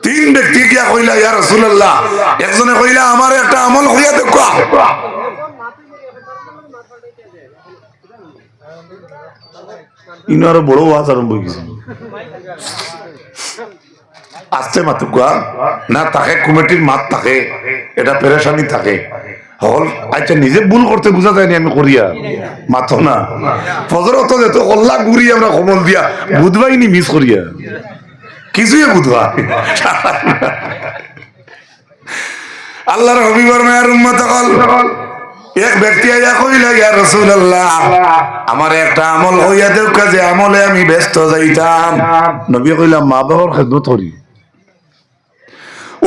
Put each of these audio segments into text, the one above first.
তিন ব্যক্তি গিয়া কইলা ইয়া রাসূলুল্লাহ, একজনে কইলা আমার একটা আমল হইয়া দেখো। ইনারও বড় ওয়াজ আরম্ভ হয়েছে। আসতে মাত্র না থাকে কমিটির মাত থাকে, এটা পেরেশানি থাকে হল। আচ্ছা নিজে ভুল করতে বোঝা যায়নি আমি করিয়া মাথো না ফজরত যেত কল্লা ঘুরি আমরা কমল দিয়া বুধবাইনি মিস করিয়া কিছুই বুধবা। আল্লাহর হবিবর মায়ের উম্মত হল এক ব্যক্তি আইয়া কইলা ইয়া রাসূলুল্লাহ, আমার একটা আমল হইয়া দেও, কাজে আমলে আমি ব্যস্ত যাইতাম। নবী কইলা মা বাবার খেদমত করি।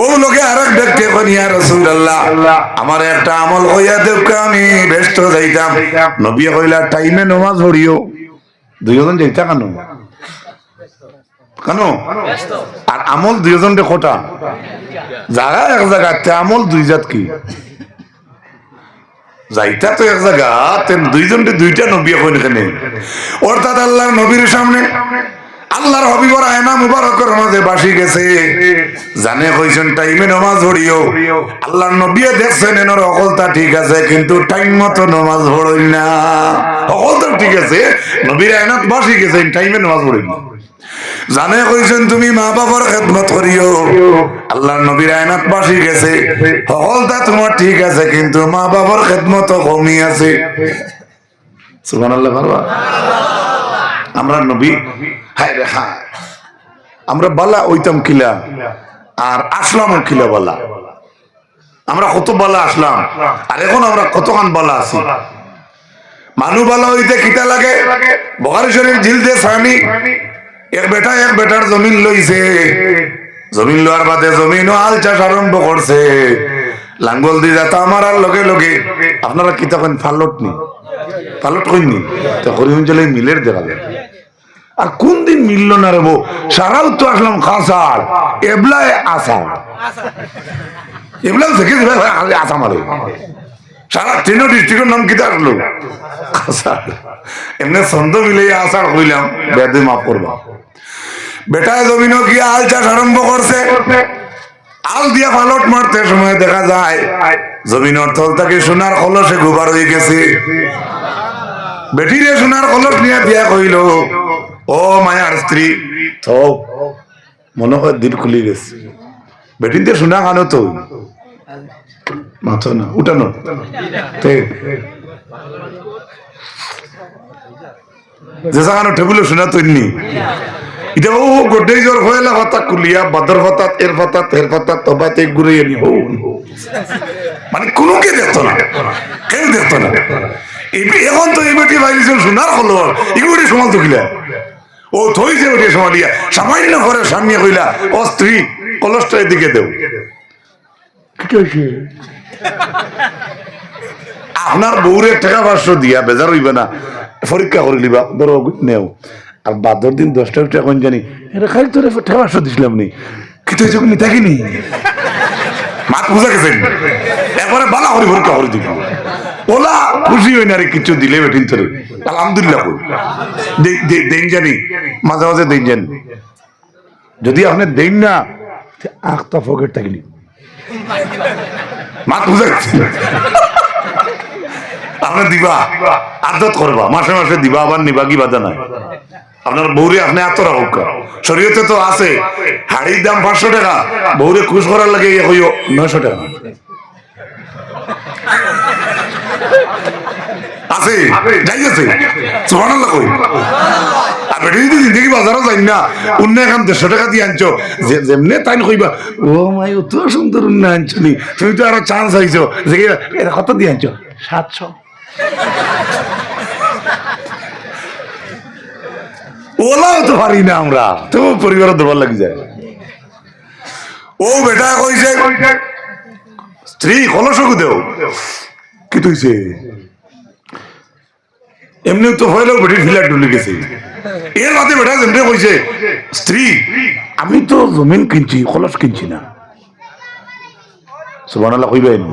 ও লোকে আরেক ব্যক্তি কইল ইয়া রাসূলুল্লাহ, আমার একটা আমল হইয়া দেও, আমি ব্যস্ত যাইতাম। নবী কইলা টাইমে নামাজ পড়িও। দুইজন যাইতা কেন কেন? আর আমল দুইজন কোটা জায়গা এক জায়গাতে আমল দুই জাত কি যাইতা তো এক জায়গা দুইজনকে দুইটা নবী কইন এখানে। অর্থাৎ আল্লাহর নবীর সামনে আল্লাহর হবিবর আয়না মুবারকের মাঝে বাসি গেছে, জানে কইছেন টাইমে নামাজ পড়িও। আল্লাহর নবী দেখছেন এনার অকলতা ঠিক আছে, কিন্তু টাইম মতো নামাজ পড়ই না। অকলতা ঠিক আছে, নবীর আয়নাত বাসি গেছেন, টাইমে নামাজ পড়ি না। জানে কইছেন তুমি মা বাবার খেদমত করিও। আল্লাহর নবীর আয়নাত বাসি গেছে, হলতা তোমার ঠিক আছে, কিন্তু মা বাবার খেদমত কমই আছে। সুবহানাল্লাহ। বাবা আমরা নবী হায় রে হ্যাঁ আমরা বালা ওইতাম কিলা আর আসলাম কিলা বালা। আমরা কত বালা আসলাম আর এখন আমরা কতখান বালা আছি। মানু বালা হইতে কিতা লাগে? বুখারী শরীফ জিলদে সানি এক বেটার জমিন লইছে। জমিন লওয়ার বাদে জমিনও আল চাষ আরম্ভ করছে। লাঙ্গল দিয়ে যাতা আমার আর লগে লগে আপনারা কি তখন ফালট নি ফালট কইনি তো হরিমঞ্জলে মিলের দেখা যায়। আর কোন দিন মিলল না রে বো, সারাও তো আসলাম খাসার এবলায় আসাম এবলাও থেকে আসাম আরে সারা ট্রেন ডিস্ট্রিক্টের নাম কিতা আসলো খাসার। এমনি ছন্দ মিলে আসার হইলাম বেদে মাফ করবা। বেটায় জমিনও গিয়ে আল চাষ আরম্ভ করছে। আল দিয়া ফালট মারতে সময় দেখা যায় জমিনের তল থেকে সোনার কলসে গোবার হয়ে গেছে। বেটিরে সোনার কলস নিয়ে বিয়া কইল, ও মায়ার স্ত্রী তো মনে হয় দিল খুলে গেছে। বেটিন দিয়ে সোনা খানো তো মাথো না উঠানো যে সাকানো টেবিলে শোনা তৈরি এটা ও গোটে জ্বর হয়ে হতা কুলিয়া বাদর হতাত এর হতাত এর হতাত তবাতে ঘুরে এনি হো মানে কোনো কে দেখতো না, কেউ দেখতো না। এখন তো এই বেটি বাইরেছিল সোনার হলো এগুলি সমাল তো কিলা ও থইছে ওটি সমালিয়া সামান্য ঘরে সামনে কইলা ও স্ত্রী কলসটা এদিকে দেও। আপনার বউরে টাকা 500 দিয়া বেজার হইবে না, পরীক্ষা করে লিবা ধরো নেও। আর বাদর দিন 10টা টাকা কোন জানি এটা খালি তোরে টাকা 500 দিছিলাম নি কিন্তু এই যখন থাকিনি মাত বুঝা গেছেন। এবারে বালা করে পরীক্ষা করে দিব ওলা খুশি হই না রে কিছু দিলে বেটিন তোরে আলহামদুলিল্লাহ দেন জানি মাঝে মাঝে দেন জানি। যদি আপনি দেন না আখটা পকেট থাকলি মাত বুঝা গেছে আপনি দিবা আদত করবা মাসে মাসে দিবা আবার নিবা কি বাধা নাই। আপনার বউরে আপনি এত রাখুক শরীয়তে তো আছে হাড়ির দাম 500 টাকা, বউরে খুশ করার লাগে 900 টাকা আছে যাই আছে সুবহানাল্লাহ কই। আর বেটি যদি জিন্দগি বাজারও যাই না অন্য এখন 150 টাকা দিয়ে আনছো যেমনে তাই কইবা ও মাই অত সুন্দর অন্য আনছো নি তুমি তো আরো চান্স আইছো যে এটা কত দিয়ে আনছো 700 ওলাও তো পারি না আমরা তো পরিবারের দেবার লাগি যায়। ও বেটা কইছে স্ত্রী কলসকু দেও কি তুইছে এমনি তো হইলেও বেটির ফিলার ডুলে গেছে। এর মাঝে বেটা যেমনি কইছে স্ত্রী আমি তো জমিন কিনছি কলস কিনছি না। সুবহানাল্লাহ কইবেন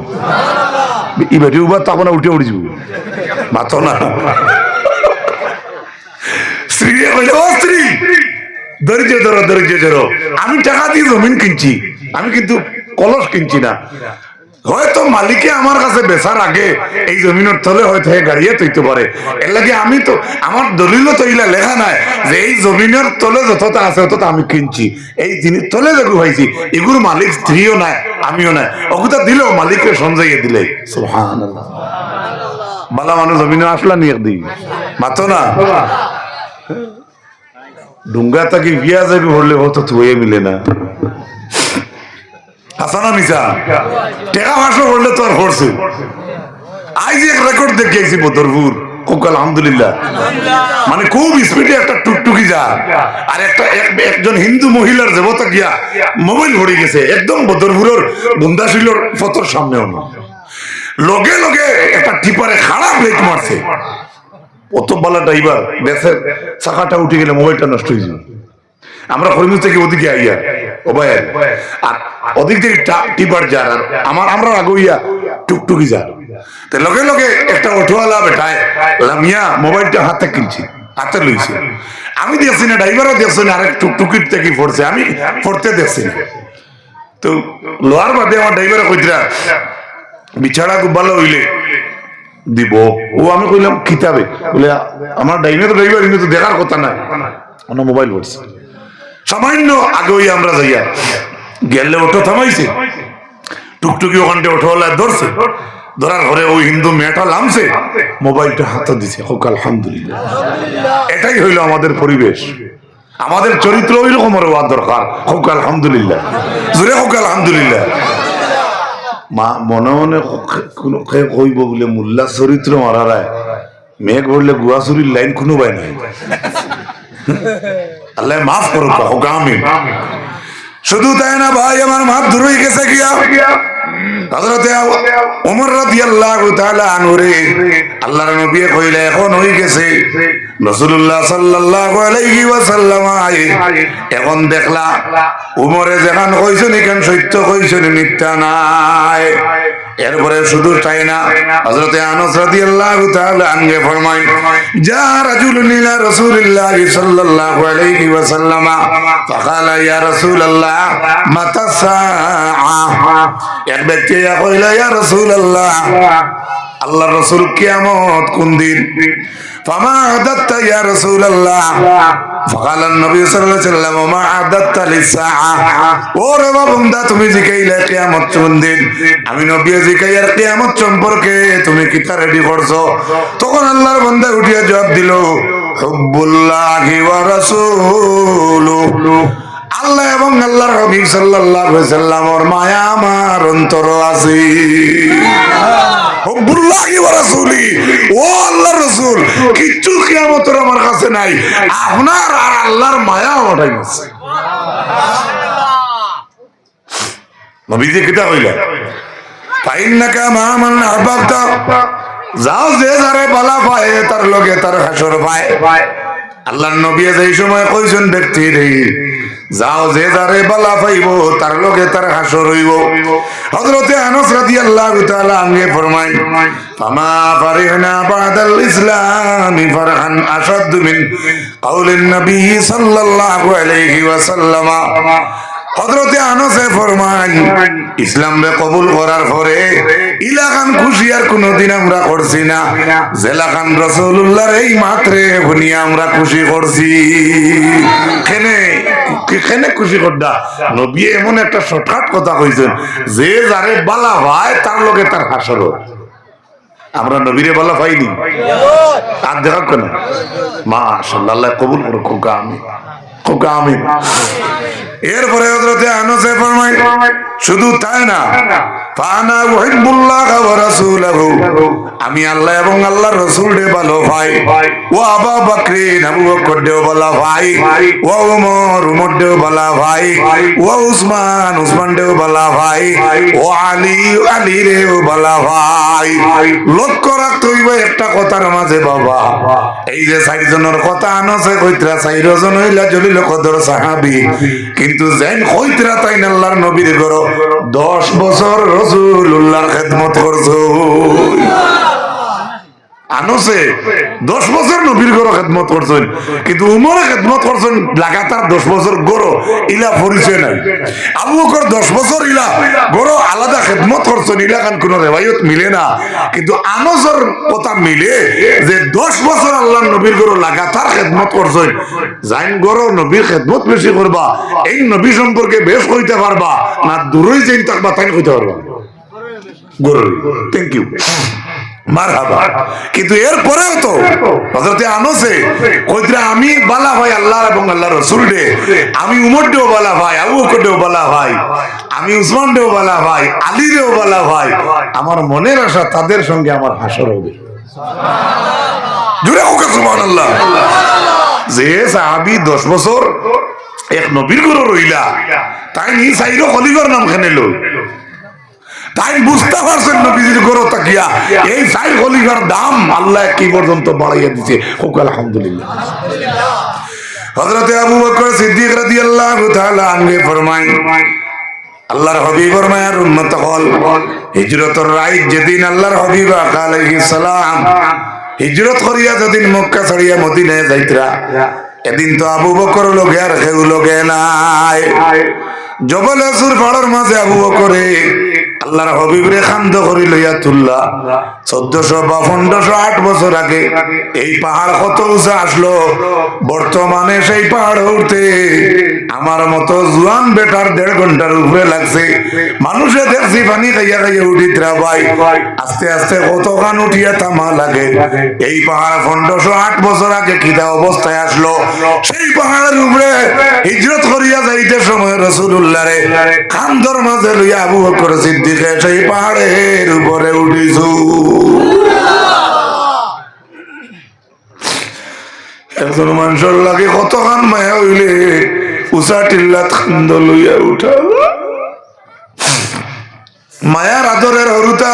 ই বেটি উবার তখন উঠে উঠে যাব মাথো না। স্ত্রী কইলে ও স্ত্রী ধৈর্য ধরো ধৈর্য ধরো, আমি টাকা দিয়ে জমিন কিনছি, আমি কিন্তু কলস কিনছি না। হয়তো মালিকে আমার কাছে বেচার আগে এই জমিনের তলে হয়তো গাড়িয়ে তৈতে পারে, এর লাগে আমি তো আমার দলিলও তো ইলা লেখা নাই যে এই জমিনের তলে যতটা আছে ততটা আমি কিনছি, এই জিনিস তলে দেখু ভাইছি এগুলো মালিক স্ত্রীও নাই আমিও নাই, ওগুতা দিলেও মালিককে সঞ্জয়িয়ে দিলে সুবহানাল্লাহ। বালা মানুষ জমিনে আসলা নিয়ে দিই মাতো না ডুঙ্গা তাকে বিয়া যাবে ভরলে হতো তুই মিলে না হাসানা মিশা টেকা মাসও ভরলে তো আর ভরছে। আজ এক রেকর্ড দেখিয়েছি বদরপুর, খুব আলহামদুলিল্লাহ, মানে খুব স্পিডে একটা টুকটুকি যা আর একটা একজন হিন্দু মহিলার দেবতা গিয়া মোবাইল ভরে গেছে একদম বদরপুরের বন্দাশীলর ফতর সামনে, লগে লগে একটা টিপারে খারাপ ব্রেক মারছে, অত বালা ড্রাইভার দেশের চাকাটা উঠে গেলে মোবাইলটা নষ্ট হয়ে যাবে। আমরা হরিমুজ থেকে ওদিকে আইয়া ও ভাই আর ওদিক থেকে টিপার যার আর আমরা আগুইয়া টুকটুকি যার, লগে লগে একটা অটোওয়ালা বেটায় লামিয়া মোবাইলটা হাতে কিনছি, হাতে লইছে, আমি দেখছি না, ড্রাইভারও দেখছি না, আরেক টুকটুকির থেকে পড়ছে, আমি পড়তে দেখছি না। তো লোহার বাদে আমার ড্রাইভারে কইতরা বিছাড়া খুব ভালো হইলে দিব, ও আমি কইলাম কিতাবে বলে আমার ডাইনে তো ড্রাইভার কিন্তু দেখার কথা না, আমার মোবাইল পড়ছে। সামান্য আগে ওই আমরা যাইয়া গেলে অটো থামাইছে, টুকটুকি ওখানটা অটোওয়ালা ধরছে, ধরার পরে ওই হিন্দু মেয়েটা নামছে, মোবাইলটা হাতে দিছে, হোক আলহামদুলিল্লাহ। এটাই হইলো আমাদের পরিবেশ, আমাদের চরিত্র ওই রকম হওয়ার দরকার, হোক আলহামদুলিল্লাহ, জোরে হোক আলহামদুলিল্লাহ। মা মনে মনে কইব বলে মোল্লা চরিত্র মারারায় মেঘ ভরলে গুয়া চুরির লাইন কোনো পায় নাই, আল্লাহ মাফ করো, হোক আমিন। শুধু তাই না ভাই, আমার মাপ ধরে গেছে গিয়া হযরতে ওমর রাদিয়াল্লাহু তাআলা আনহু রে আল্লাহর নবী কইলে এখন হই গেছে রাসূলুল্লাহ সাল্লাল্লাহু আলাইহি ওয়াসাল্লাম এখন দেখলা ওমরে যেখান কইছেন এখান সত্য কইছেন, মিথ্যা নাই। এরপরে শুধু তাই না, হযরতে আনাস রাদিয়াল্লাহু তাআলা আনহু ফরমায় যা রাজুলুন ইলা রাসূলিল্লাহ সাল্লাল্লাহু আলাইহি ওয়াসাল্লাম ফাকালা ইয়া রাসূলুল্লাহ মাতা সাআ, এক ব্যক্তি কইলা ইয়া রাসূলুল্লাহ আল্লাহর রাসূল কিয়ামত কোন দিন? ফামা আদাত্তা ইয়া রাসূলুল্লাহ, ফাকালা নবী সাল্লাল্লাহু আলাইহি ওয়াসাল্লাম মা আদাত্তা লিসআ, ওরে বান্দা তুমি জিকাইলে কিয়ামত কোন দিন? আমি নবী জিকাইয়ার কিয়ামত সম্পর্কে তুমি কি তা রেডি করছো? তখন আল্লাহর বান্দা উঠিয়া জবাব দিল হুব্বুল্লাহি ওয়া রাসূলুহু, আল্লাহ এবং আল্লাহর হাবিব সাল্লাল্লাহু আলাইহি ওয়াসাল্লামের মায়া আমার অন্তরে আছে। হুব্বুল্লাহি ওয়া রাসূলি, ও আল্লাহর রাসূল কিচ্ছু কিয়ামতের আমার কাছে নাই, আপনার আর আল্লাহর মায়া ওটাই আছে। নবীজি কিটা কইলা ফাইন্নাকা মা মান আহবাবতা, যাও যে যারে বালা পায় তার লগে তার হাসর পায়। আল্লাহর নবী এই সময় কইছেন ব্যক্তি রে যাও যে যারে বালা পাইব তার লগে তার হাসর হইব। হযরতে আনাস রাদিয়াল্লাহু তাআলা আনহু ফরমায় ফামা ফারিহনা বাদাল ইসলামি ফারহান আশাদ মিন কাউলিন নবী সাল্লাল্লাহু আলাইহি ওয়াসাল্লাম। হযরতে আনাসে ফরমান ইসলাম রে কবুল করার পরে ইলাকান খুশি আর কোনদিন আমরা করছি না, জেলাকান রাসূলুল্লাহর এই মাত্রে শুনি আমরা খুশি করছি। কেনে খুশি করদা নবী এমন একটা শর্টকাট কথা কইছেন যে যারে বালা ভাই তার লগে তার হাসর। আমরা নবীরে বালা পাইনি আর দেখা কেন? মাশাআল্লাহ, আল্লাহ কবুল করুক, খোকা আমিন, খোকা আমিন। এরপরে হযরতে আনাসে ফরমায় শুধু তাই না, ফানা উহিব্বুল্লাহ ওয়া রাসূলহু, আমি আল্লাহ এবং আল্লাহর রাসূলকে ভালো পাই। ও আবু বকর, আবু বকরকেও ভালো পাই। ও ওমর, ওমরকেও ভালো পাই। ও উসমান, উসমানকেও ভালো পাই। ও আলী, আলীরেও ভালো পাই। লক্ষ্য রাখতে হইবে একটা কথার মাঝে বাবা, এই যে চারজনের কথা আনাসে কইতরা, চারজন হইলা জলিল কদর সাহাবী, কিন্তু যেন কইতরা তাই আল্লাহর নবীর ঘর 10 বছর রাসূলুল্লাহর খেদমত করছো। আনছে 10 বছর নবীর গরো খেদমত করছেন, কিন্তু উমরে খেদমত করছেন লাগাতার 10 বছর গরো, ইলা পরিচয় নাই। আবু বকর 10 বছর ইলা গরো আলাদা খেদমত করছেন, ইলা কান কোন রেওয়ায়ত মিলে না, কিন্তু আনসর কথা মিলে যে 10 বছর আল্লাহ নবীর গরো লাগাতার খেদমত করছেন। জাইন গরো নবীর খেদমত বেশি করবা, এই নবী সম্পর্কে বেশ কইতে পারবা না, দূরই যাইন থাকবা তাই কইতে পারবা গরো। থ্যাংক ইউ, মারহাবা। কিন্তু এরপরেও তো হযরতে আনসে কইতরা আমি বালা ভাই আল্লাহ এবং আল্লাহ রাসূল দে, আমি উমর দেও বালা ভাই, আবু বকর দেও বালা ভাই, আমি উসমান দেও বালা ভাই, আলী দেও বালা ভাই, আমার মনের আশা তাদের সঙ্গে আমার হাসর হবে। সুবহানাল্লাহ, জুড়ে হোক সুবহানাল্লাহ। যে সাহাবী 10 বছর এক নবীর ঘরে রইলা, তাই নি সাইরো খলিফার নাম খেনে লই, তাই বুঝতে পারছেন নবীজির গরো তাকিয়া এই সাইর খলিফার দাম আল্লাহ কি পর্যন্ত বাড়াইয়া দিতে। হোক আলহামদুলিল্লাহ। হযরতে আবু বকর সিদ্দিক রাদিয়াল্লাহু তাআলা আনহু ফরমায়, আল্লাহর হাবিব ফরমায়ার উম্মত হল হিজরতের রাত যেদিন আল্লাহর হাবিব আলাইহিস সালাম হিজরত করিয়া যেদিন মক্কা ছাড়িয়া মদিনায় যাইতরা, এদিন তো আবু বকর লগে আর কেউ লগে নাই। জবল আসুর পাহাড়ের মাঝে আবু বকরে আল্লাহর হাবিবরে খান্দ করি লইয়া তুললা। 1400 বা 1508 বছর আগে এই পাহাড় কত উঁচা আসলো, বর্তমানে সেই পাহাড় উঠতে আমার মতো জুয়ান বেটার 1.5 ঘন্টার উপরে লাগছে। মানুষে দেখছি পানি খাইয়া খাইয়া উঠিতরা ভাই, আস্তে আস্তে কত গান উঠিয়া থামা লাগে। এই পাহাড় 1508 বছর আগে কিদা অবস্থায় আসলো, সেই পাহাড়ের উপরে হিজরত করিয়া যাইতে সময় রাসূলুল্লাহ রে খান্দর মাঝে লইয়া আবু বকর সিদ্দিক সেই পাহাড়ের উপরে উঠিছু। একজন মানুষের লাগে কত খান মায়া হইলে উষা টিল্লাত খান্দ লইয়া উঠা। মায়ার আদরের হরুতা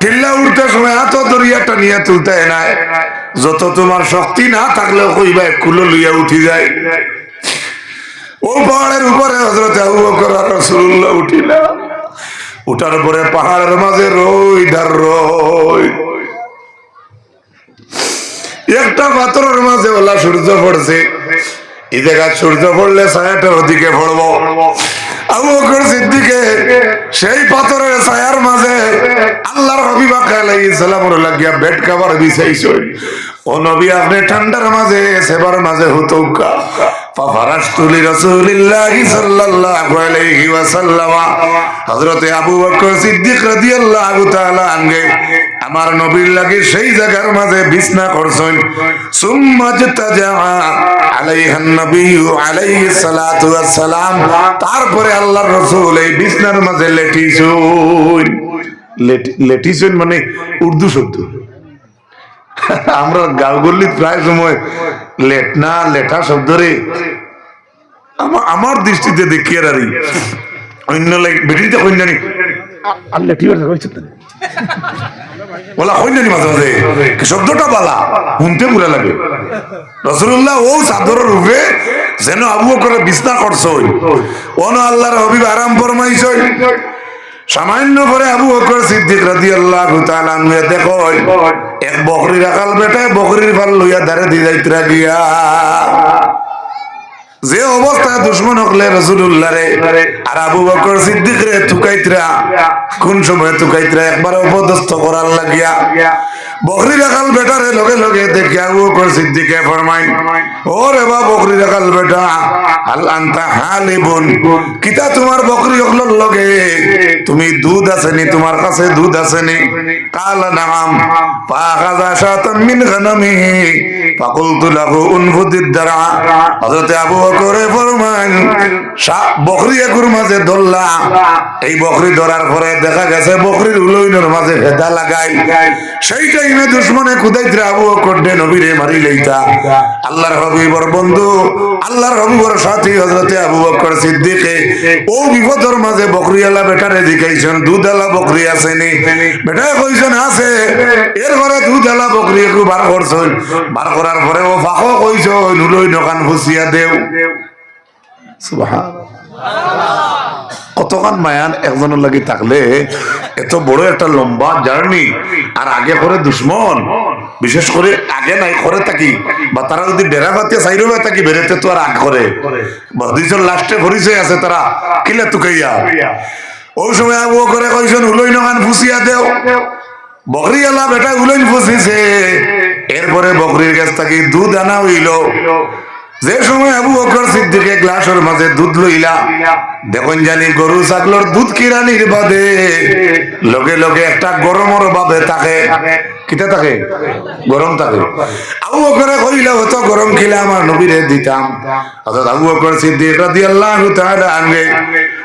টিল্লা উঠতে সময় হাত ধরিয়া টানিয়া তুলতে নাই, যত তোমার শক্তি না থাকলেও কইবা কুলো লইয়া উঠি যায়। ও পাহাড়ের উপরে হযরত আবু বকর আর রাসূলুল্লাহ উঠিলা। উঠার পরে পাহাড়ের মাঝে রই ধার রই, একটা পাথরের মাঝে ওলা সূর্য পড়ছে। এই জায়গা সূর্য পড়লে ছায়াটার ওদিকে পড়বো। আবু বকর সিদ্দিকে সেই পাথরের ছায়ার মাঝে আল্লাহর হাবিব আলাইহিস সালামের লাগিয়া বেড কভার বিছাইছেন। ও নবী আপনি ঠান্ডার মাঝে সেবার মাঝে হুতুকা ফারাশতু লিরাসূলিল্লাহি সাল্লাল্লাহু আলাইহি ওয়াসাল্লাম। হযরতে আবু বকর সিদ্দিক রাদিয়াল্লাহু তাআলা আনগে আমার নবীর লাগি সেই জায়গার মাঝে বিছনা করছেন। সুম্মা জাতাজা আলাইহান নবিয়্যু আলাইহিস সালাতু ওয়াস সালাম, তারপরে আল্লাহর রাসূল এই বিছনার মাঝে লেটিছেন। লেটিছেন মানে উর্দু শব্দ। আমরা গাঁওগল্লিত প্রায় সময় লেটনা লেঠা শব্দ রে আমার দৃষ্টিতে দেখি আর অন্য বেটিতে কই জানি আর লেটিবার কইছে বলা কই জানি মাঝে মাঝে শব্দটা বালা শুনতে পুরা লাগে। রাসূলুল্লাহ ও চাদরের উপরে যেন আবু বকরের বিছনা করছই, ওন আল্লাহর হাবিব আরাম ফরমাইছই। সামান্য করে আবু বকর সিদ্দিক রাদিয়াল্লাহু তাআলা আনহু দেখো এক বকরি রাখাল বেটায় বকরির ফাল লইয়া দাঁড়ে দিয়ে যাইতরা গিয়া, যে অবস্থায় দুশ্মন হকলে রাসূলুল্লাহ রে আর আবু বকর সিদ্দিক রে তুকাইতরা, কোন সময় তুকাইতরা একবার অপদস্থ করার লাগিয়া। বকরি রাখাল বেটারে লগে লগে দেখে আবু বকর সিদ্দিকে ফরমাইন, ও রে বা বকরি রাখাল বেটা, হাল আনতা হালিবুন, কিতা তোমার বকরি হকলর লগে তুমি দুধ আসেনি, তোমার কাছে দুধ আসেনি? কালা নাম। ফাখাযা শাতাম মিন গানামিহি ফাকুলতু লাহু উনফুদিদ দারা। হযরত আবু বকর ফরমান বকরি একুর মাঝে ধরলা। এই বকরি ধরার পরে দেখা গেছে বকরির উলইনের মাঝে ভেদা লাগাই। সেই টাইমে দুশমনে খুদাইতরা আবু বকর দে নবীরে মারি লইতা। আল্লাহর হাবিবর বন্ধু আল্লাহর হাবিবর সাথী হযরত আবু বকর সিদ্দিকে ও বিপদের মাঝে বকরিওয়ালা বেটারে জিজ্ঞাসেন দুধওয়ালা বকরি আসেনি? বেটা কইছেন আছে। এর ঘরে দুধওয়ালা বকরি একটু বার করছেন, বার করার পরে ও ফাঁকো কইছ নুলই দোকান ফুসিয়া দেও। সুবহানাল্লাহ, অতখান মায়ান একজনের লাগি থাকলে এত বড় একটা লম্বা জার্নি আর আগে করে দুশ্মন বিশেষ করে আগে নাই করে থাকি বা তারা যদি ডেরা পাতিয়ে সাইড হয়ে থাকি বেরোতে তো আর আগ করে দুইজন লাস্টে পরিচয় আছে তারা কিলে তুকাইয়া ওই সময় আবু করে কইছেন উলই নগান ফুসিয়া দেও বকরি আলা বেটা উলইন ফুসিছে এরপরে বকরির কাছ থেকে দুধ আনা হইল যে সময় আবু বকর সিদ্দিক গ্লাসের মাঝে দুধ লইলা দেখুন জানি গরু ছাগলের দুধ কিরানির বাদে লগে লগে একটা গরমর ভাবে থাকে কিতা থাকে গরম থাকে আবু বকরে কইলা হতো গরম খিলা আমার নবীরে দিতাম অর্থাৎ আবু বকর সিদ্দিক রাদিয়াল্লাহু তাআলা আনগে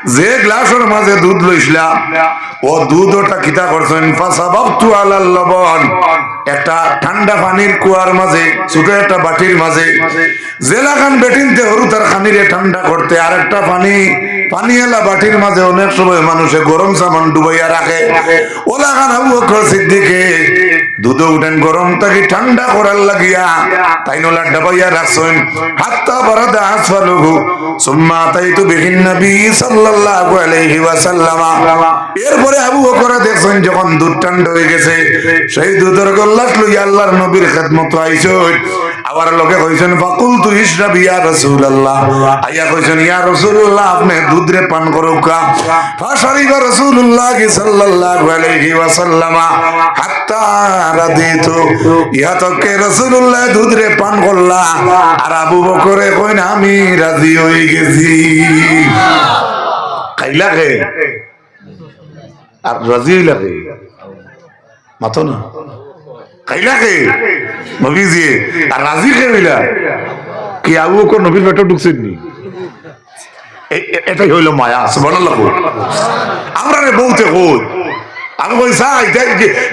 যে গ্লাসের মাঝে দুধ লইছিলা ও দুধ ওটা কিতা করছেন ফাসাবাবতু আলাল লবন একটা ঠান্ডা পানির কুয়ার মাঝে ছোট একটা বাটির মাঝে জেলাখান বেটিনতে হরু তার খানিরে ঠান্ডা করতে আর একটা পানি এলা বাটির মাঝে অনেক সময় মানুষে গরম সামান ডুবাইয়া রাখে ওলা খান আবু বকর সিদ্দিকে দুধ উঠেন গরম তাকে ঠান্ডা করার লাগিয়া তাই নোলা ডাবাইয়া রাখছেন হাত্তা বারাদা আসফালুহু সুম্মা তাইতু বিহিন নবী সাল্লাল্লাহু আলাইহি ওয়াসাল্লাম এরপরে আবু বকর দেখছেন যখন দুধ ঠান্ডা হয়ে গেছে সেই দুধের গল্লাস লইয়া আল্লাহর নবীর খেদমত আইছেন আবার লোকে কইছেন ফাকুলতু ইশরাব ইয়া রাসূলুল্লাহ আইয়া কইছেন ইয়া রাসূলুল্লাহ আপনি দুধ রে পান করুকা ফাশারিবা রাসূলুল্লাহ সাল্লাল্লাহু আলাইহি ওয়াসাল্লাম হাত্তা রাদিতু ইয়া তকে রাসূলুল্লাহ দুধ রে পান করলা আর আবু বকরে কইন আমি রাজি হই গেছি খাইলা কে আর রাজি লাগে মাতো না খাইলা কে নবীজি আর রাজি কে হইলা কি আবু বকর নবীর পেটে ঢুকছেন নি এটাই হইল মায়া সুবহানাল্লাহ আমরা রে বলতে কই আমি কই চাই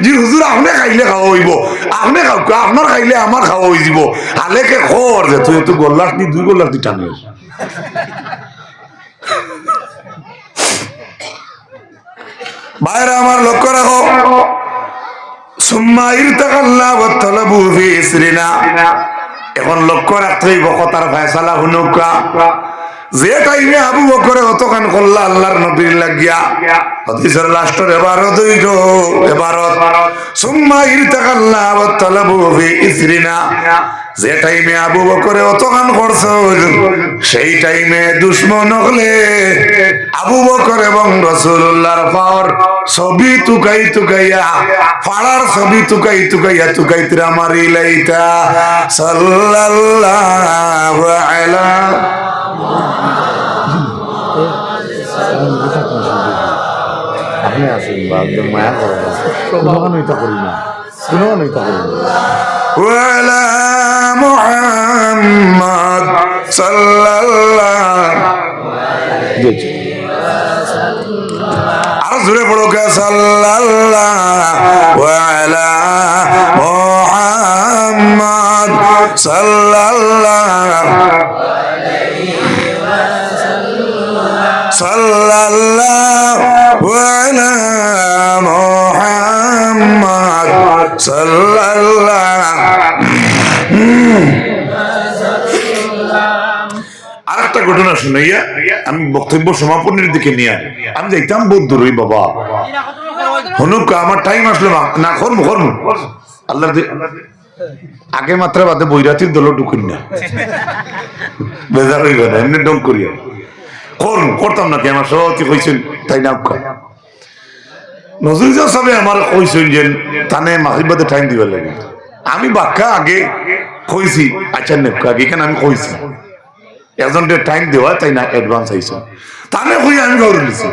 জি হুজুর আপনি খাইলে খাওয়া হইব আপনি আপনার খাইলে আমার খাওয়া হয়ে যাব আলেকে খর যে তুই একটু গোল্লাস নি দুই গোল্লাস দি টানিস বাইরে আমার লক্ষ্য রাখো সুম্মা ইরতাকাল্লাহ ওয়া তালাবু ফি ইসরিনা এখন লক্ষ্য রাখতে হইব কথার ফয়সালা হুনুকা যে টাইমে আবু বকরে অতখান করলা আল্লাহর নবীর লাগিয়া হাদিসের লাস্টের এবারত হইল এবারত সুম্মা ইরতাকাল্লাহ ওয়া তালাবু ফি ইসরিনা যে টাইমে আবু বকরে অতখান করছ সেই টাইমে দুশমন হলে আবু বকর এবং রাসূলুল্লাহর পাওয়ার ছবি তুকাইয়া ফাড়ার ছবি তুকাইতে মারি লাইতা সাল্লাল্লাহু আলা আপনি আসেন বা একদম মায়া করেন কোনটা করি না ওয়ালা মুহাম্মদ সাল্লাল্লাহু আর জোরে পড়ো কে সাল্লাল্লাহু আলা মুহাম্মদ সাল্লাল্লাহু আলা মুহাম্মদ সাল্লাল্লাহু আরেকটা ঘটনা শুনাইয়া আমি বক্তব্য সমাপনের দিকে নিয়ে আমি যাইতাম বহুত দূর ওই বাবা হনুক আমার টাইম আসলো না করবো আল্লাহ আগে মাত্রা বাদে বৈরাতির দল ঢুকুন না বেজার হইব না এমনি ডং করিয়া করতাম নাকি আমার সভাপতি কইছেন তাই না নজরুল সাহেব আমার কইছেন যে তানে মাগরিবাদে টাইম দিবার লাগে আমি বাক্কা আগে কইছি আচ্ছা নেপকা আগে কেন আমি কইছি একজনকে টাইম দেওয়া তাই না অ্যাডভান্স আইছে তানে কই আমি গৌরব দিছি